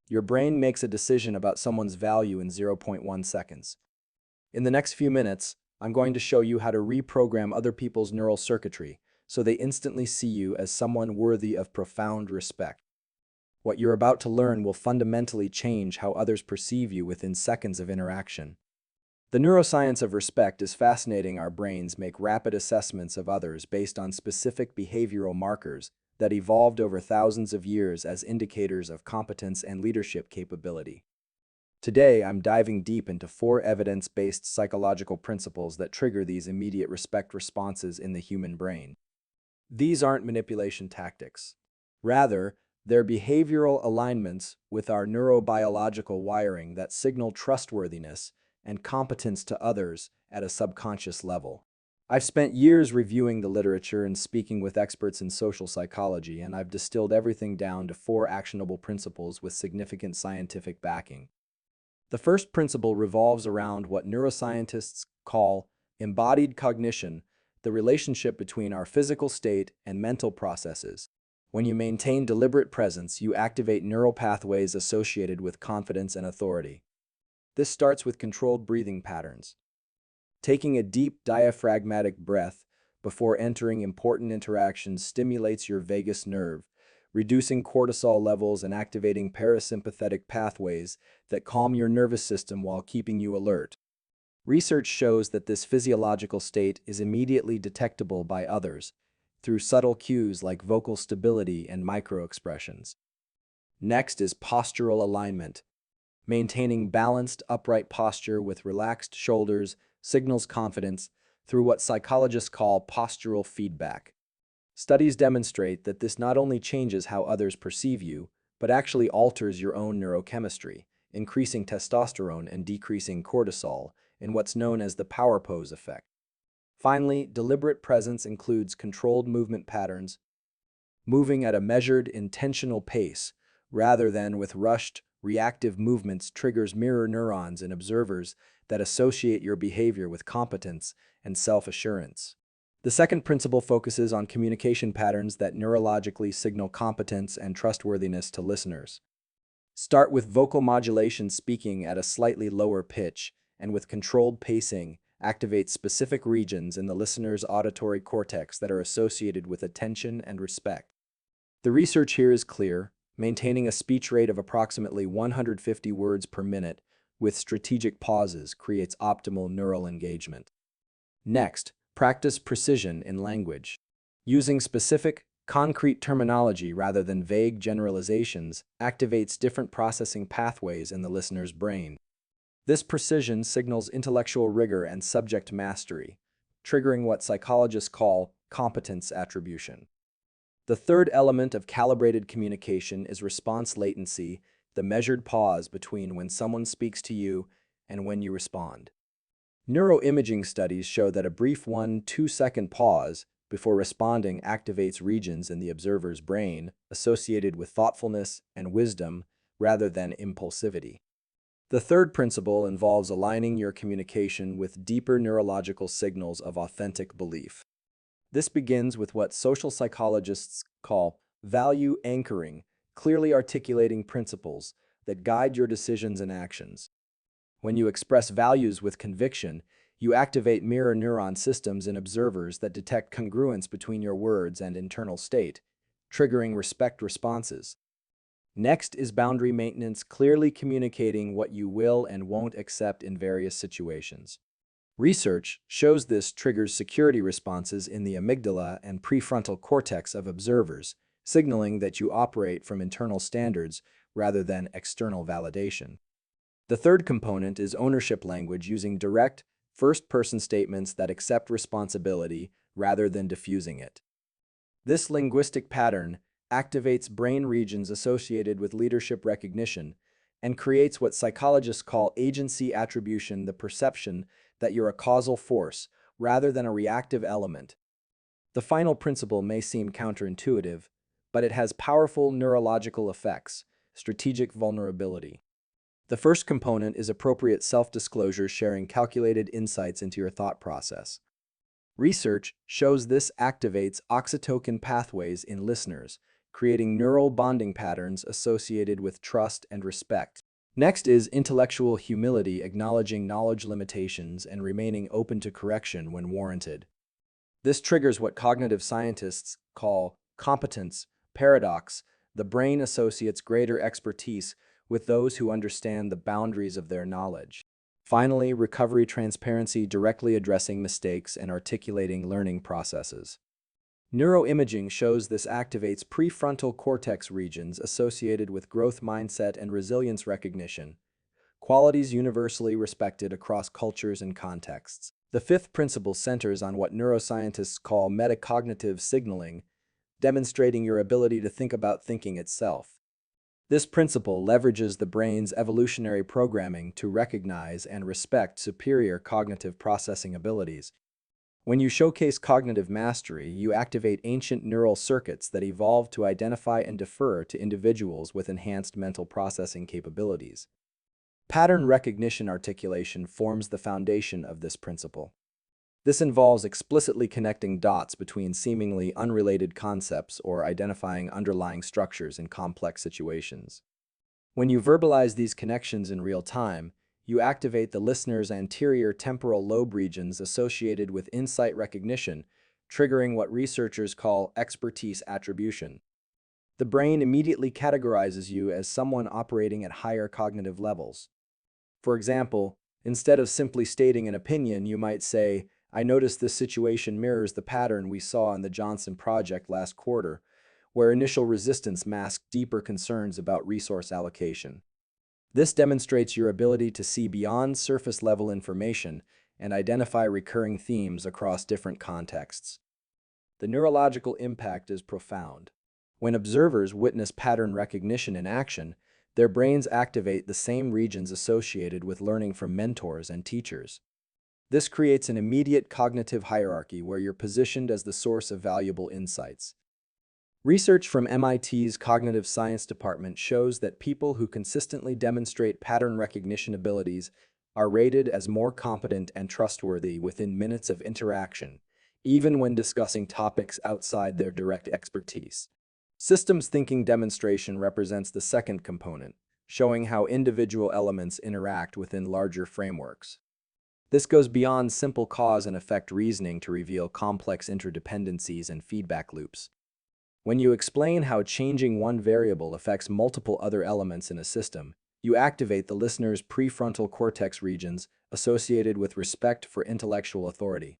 Your brain makes a decision about someone's value in zero point 0.1 seconds. In the next few minutes, I'm going to show you how to reprogram other people's neural circuitry so they instantly see you as someone worthy of profound respect. What you're about to learn will fundamentally change how others perceive you within seconds of interaction. The neuroscience of respect is fascinating. Our brains make rapid assessments of others based on specific behavioral markers that evolved over thousands of years as indicators of competence and leadership capability. Today, I'm diving deep into 4 evidence-based psychological principles that trigger these immediate respect responses in the human brain. These aren't manipulation tactics. Rather, they're behavioral alignments with our neurobiological wiring that signal trustworthiness and competence to others at a subconscious level. I've spent years reviewing the literature and speaking with experts in social psychology, and I've distilled everything down to 4 actionable principles with significant scientific backing. The first principle revolves around what neuroscientists call embodied cognition, the relationship between our physical state and mental processes. When you maintain deliberate presence, you activate neural pathways associated with confidence and authority. This starts with controlled breathing patterns. Taking a deep diaphragmatic breath before entering important interactions stimulates your vagus nerve, reducing cortisol levels and activating parasympathetic pathways that calm your nervous system while keeping you alert. Research shows that this physiological state is immediately detectable by others through subtle cues like vocal stability and microexpressions. Next is postural alignment. Maintaining balanced, upright posture with relaxed shoulders signals confidence through what psychologists call postural feedback. Studies demonstrate that this not only changes how others perceive you, but actually alters your own neurochemistry, increasing testosterone and decreasing cortisol in what's known as the power pose effect. Finally, deliberate presence includes controlled movement patterns, moving at a measured, intentional pace rather than with rushed, reactive movements triggers mirror neurons in observers that associate your behavior with competence and self-assurance. The second principle focuses on communication patterns that neurologically signal competence and trustworthiness to listeners. Start with vocal modulation, speaking at a slightly lower pitch, and with controlled pacing, activate specific regions in the listener's auditory cortex that are associated with attention and respect. The research here is clear. Maintaining a speech rate of approximately 150 words per minute with strategic pauses creates optimal neural engagement. Next, practice precision in language. Using specific, concrete terminology rather than vague generalizations activates different processing pathways in the listener's brain. This precision signals intellectual rigor and subject mastery, triggering what psychologists call competence attribution. The third element of calibrated communication is response latency, the measured pause between when someone speaks to you and when you respond. Neuroimaging studies show that a brief 1-2 second pause before responding activates regions in the observer's brain associated with thoughtfulness and wisdom rather than impulsivity. The third principle involves aligning your communication with deeper neurological signals of authentic belief. This begins with what social psychologists call value anchoring, clearly articulating principles that guide your decisions and actions. When you express values with conviction, you activate mirror neuron systems in observers that detect congruence between your words and internal state, triggering respect responses. Next is boundary maintenance, clearly communicating what you will and won't accept in various situations. Research shows this triggers security responses in the amygdala and prefrontal cortex of observers, signaling that you operate from internal standards rather than external validation. The third component is ownership language, using direct, first-person statements that accept responsibility rather than diffusing it. This linguistic pattern activates brain regions associated with leadership recognition and creates what psychologists call agency attribution, the perception that you're a causal force rather than a reactive element. The final principle may seem counterintuitive, but it has powerful neurological effects: strategic vulnerability. The first component is appropriate self-disclosure, sharing calculated insights into your thought process. Research shows this activates oxytocin pathways in listeners, creating neural bonding patterns associated with trust and respect. Next is intellectual humility, acknowledging knowledge limitations and remaining open to correction when warranted. This triggers what cognitive scientists call competence paradox. The brain associates greater expertise with those who understand the boundaries of their knowledge. Finally, recovery transparency, directly addressing mistakes and articulating learning processes. Neuroimaging shows this activates prefrontal cortex regions associated with growth mindset and resilience recognition, qualities universally respected across cultures and contexts. The fifth principle centers on what neuroscientists call metacognitive signaling, demonstrating your ability to think about thinking itself. This principle leverages the brain's evolutionary programming to recognize and respect superior cognitive processing abilities. When you showcase cognitive mastery, you activate ancient neural circuits that evolved to identify and defer to individuals with enhanced mental processing capabilities. Pattern recognition articulation forms the foundation of this principle. This involves explicitly connecting dots between seemingly unrelated concepts or identifying underlying structures in complex situations. When you verbalize these connections in real time, you activate the listener's anterior temporal lobe regions associated with insight recognition, triggering what researchers call expertise attribution. The brain immediately categorizes you as someone operating at higher cognitive levels. For example, instead of simply stating an opinion, you might say, "I noticed this situation mirrors the pattern we saw in the Johnson project last quarter, where initial resistance masked deeper concerns about resource allocation." This demonstrates your ability to see beyond surface-level information and identify recurring themes across different contexts. The neurological impact is profound. When observers witness pattern recognition in action, their brains activate the same regions associated with learning from mentors and teachers. This creates an immediate cognitive hierarchy where you're positioned as the source of valuable insights. Research from MIT's Cognitive Science Department shows that people who consistently demonstrate pattern recognition abilities are rated as more competent and trustworthy within minutes of interaction, even when discussing topics outside their direct expertise. Systems thinking demonstration represents the second component, showing how individual elements interact within larger frameworks. This goes beyond simple cause and effect reasoning to reveal complex interdependencies and feedback loops. When you explain how changing one variable affects multiple other elements in a system, you activate the listener's prefrontal cortex regions associated with respect for intellectual authority.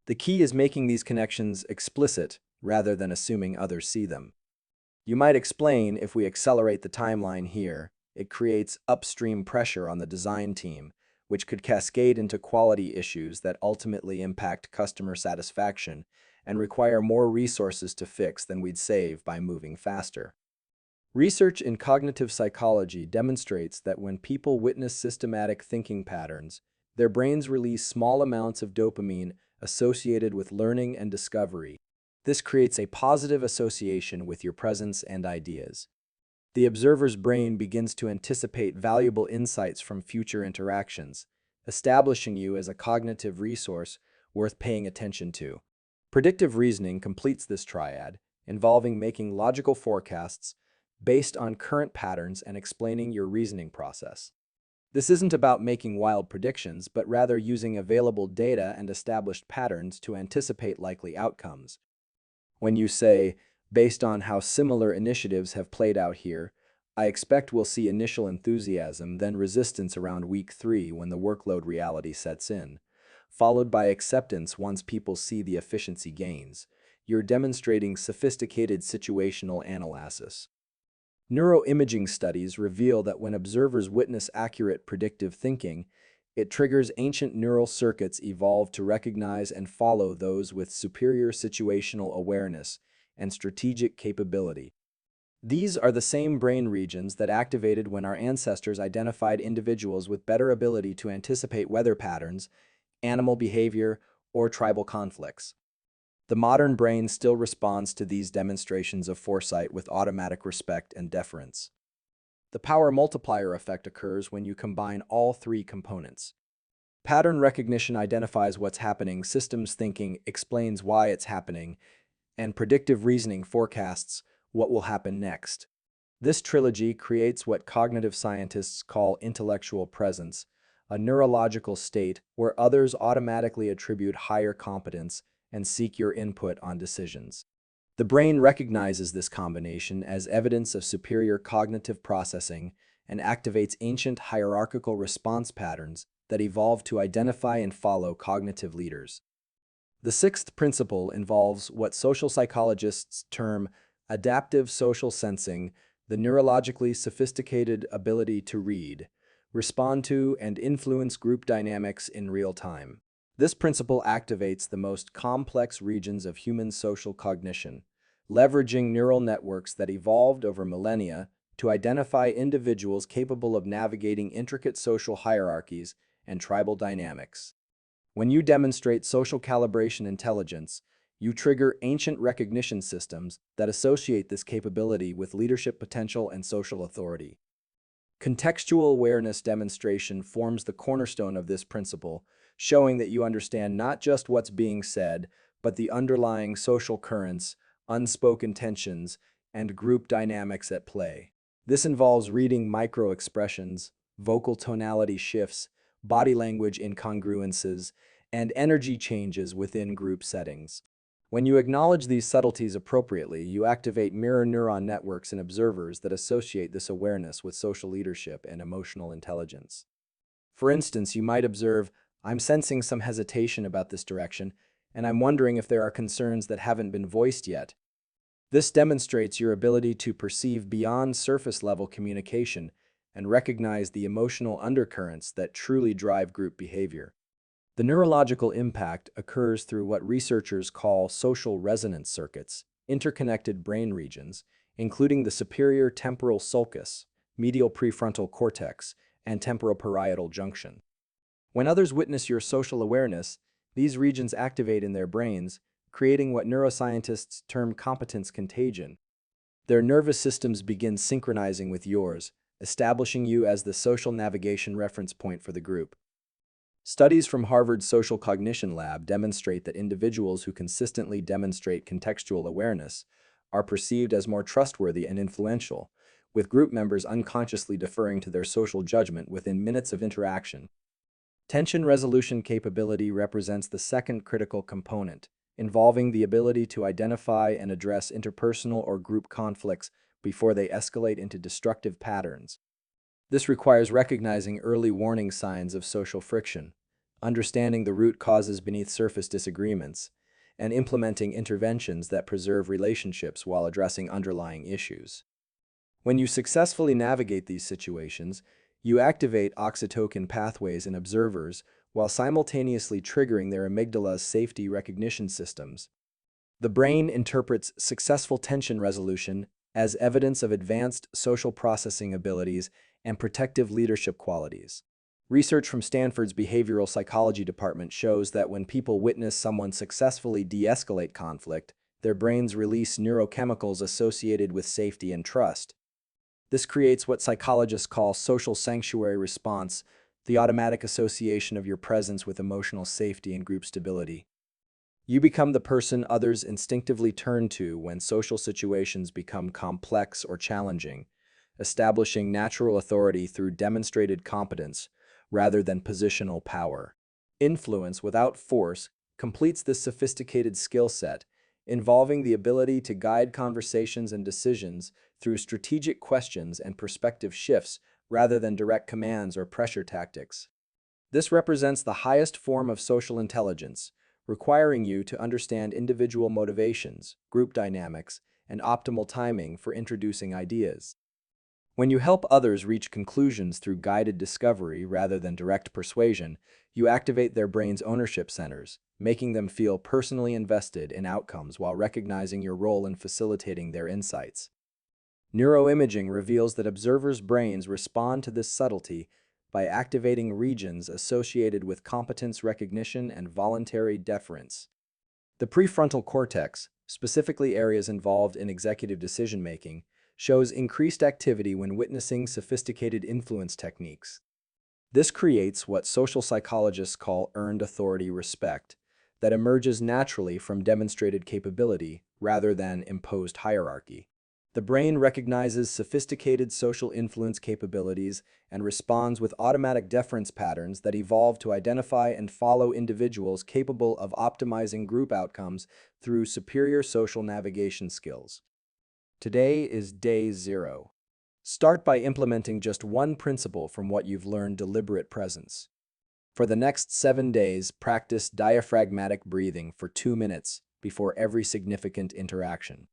The key is making these connections explicit rather than assuming others see them. You might explain, if we accelerate the timeline here, it creates upstream pressure on the design team, which could cascade into quality issues that ultimately impact customer satisfaction and require more resources to fix than we'd save by moving faster. Research in cognitive psychology demonstrates that when people witness systematic thinking patterns, their brains release small amounts of dopamine associated with learning and discovery. This creates a positive association with your presence and ideas. The observer's brain begins to anticipate valuable insights from future interactions, establishing you as a cognitive resource worth paying attention to. Predictive reasoning completes this triad, involving making logical forecasts based on current patterns and explaining your reasoning process. This isn't about making wild predictions, but rather using available data and established patterns to anticipate likely outcomes. When you say, "Based on how similar initiatives have played out here, I expect we'll see initial enthusiasm, then resistance around week 3 when the workload reality sets in, followed by acceptance once people see the efficiency gains," you're demonstrating sophisticated situational analysis. Neuroimaging studies reveal that when observers witness accurate predictive thinking, it triggers ancient neural circuits evolved to recognize and follow those with superior situational awareness and strategic capability. These are the same brain regions that activated when our ancestors identified individuals with better ability to anticipate weather patterns, animal behavior, or tribal conflicts. The modern brain still responds to these demonstrations of foresight with automatic respect and deference. The power multiplier effect occurs when you combine all three components. Pattern recognition identifies what's happening, systems thinking explains why it's happening, and predictive reasoning forecasts what will happen next. This trilogy creates what cognitive scientists call intellectual presence, a neurological state where others automatically attribute higher competence and seek your input on decisions. The brain recognizes this combination as evidence of superior cognitive processing and activates ancient hierarchical response patterns that evolved to identify and follow cognitive leaders. The sixth principle involves what social psychologists term adaptive social sensing, the neurologically sophisticated ability to read, respond to, and influence group dynamics in real time. This principle activates the most complex regions of human social cognition, leveraging neural networks that evolved over millennia to identify individuals capable of navigating intricate social hierarchies and tribal dynamics. When you demonstrate social calibration intelligence, you trigger ancient recognition systems that associate this capability with leadership potential and social authority. Contextual awareness demonstration forms the cornerstone of this principle, showing that you understand not just what's being said, but the underlying social currents, unspoken tensions, and group dynamics at play. This involves reading micro-expressions, vocal tonality shifts, body language incongruences, and energy changes within group settings. When you acknowledge these subtleties appropriately, you activate mirror neuron networks in observers that associate this awareness with social leadership and emotional intelligence. For instance, you might observe, "I'm sensing some hesitation about this direction, and I'm wondering if there are concerns that haven't been voiced yet." This demonstrates your ability to perceive beyond surface-level communication and recognize the emotional undercurrents that truly drive group behavior. The neurological impact occurs through what researchers call social resonance circuits, interconnected brain regions, including the superior temporal sulcus, medial prefrontal cortex, and temporoparietal junction. When others witness your social awareness, these regions activate in their brains, creating what neuroscientists term competence contagion. Their nervous systems begin synchronizing with yours, establishing you as the social navigation reference point for the group. Studies from Harvard's Social Cognition Lab demonstrate that individuals who consistently demonstrate contextual awareness are perceived as more trustworthy and influential, with group members unconsciously deferring to their social judgment within minutes of interaction. Tension resolution capability represents the second critical component, involving the ability to identify and address interpersonal or group conflicts before they escalate into destructive patterns. This requires recognizing early warning signs of social friction, understanding the root causes beneath surface disagreements, and implementing interventions that preserve relationships while addressing underlying issues. When you successfully navigate these situations, you activate oxytocin pathways in observers while simultaneously triggering their amygdala's safety recognition systems. The brain interprets successful tension resolution as evidence of advanced social processing abilities and protective leadership qualities. Research from Stanford's behavioral psychology department shows that when people witness someone successfully de-escalate conflict, their brains release neurochemicals associated with safety and trust. This creates what psychologists call social sanctuary response, the automatic association of your presence with emotional safety and group stability. You become the person others instinctively turn to when social situations become complex or challenging, establishing natural authority through demonstrated competence rather than positional power. Influence without force completes this sophisticated skill set, involving the ability to guide conversations and decisions through strategic questions and perspective shifts rather than direct commands or pressure tactics. This represents the highest form of social intelligence, requiring you to understand individual motivations, group dynamics, and optimal timing for introducing ideas. When you help others reach conclusions through guided discovery rather than direct persuasion, you activate their brain's ownership centers, making them feel personally invested in outcomes while recognizing your role in facilitating their insights. Neuroimaging reveals that observers' brains respond to this subtlety by activating regions associated with competence recognition and voluntary deference. The prefrontal cortex, specifically areas involved in executive decision-making, shows increased activity when witnessing sophisticated influence techniques. This creates what social psychologists call earned authority respect, that emerges naturally from demonstrated capability rather than imposed hierarchy. The brain recognizes sophisticated social influence capabilities and responds with automatic deference patterns that evolve to identify and follow individuals capable of optimizing group outcomes through superior social navigation skills. Today is day 0. Start by implementing just one principle from what you've learned: deliberate presence. For the next 7 days, practice diaphragmatic breathing for 2 minutes before every significant interaction.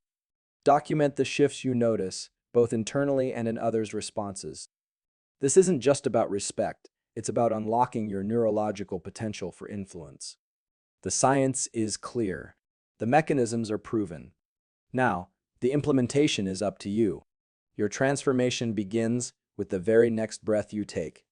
Document the shifts you notice, both internally and in others' responses. This isn't just about respect, it's about unlocking your neurological potential for influence. The science is clear. The mechanisms are proven. Now, the implementation is up to you. Your transformation begins with the very next breath you take.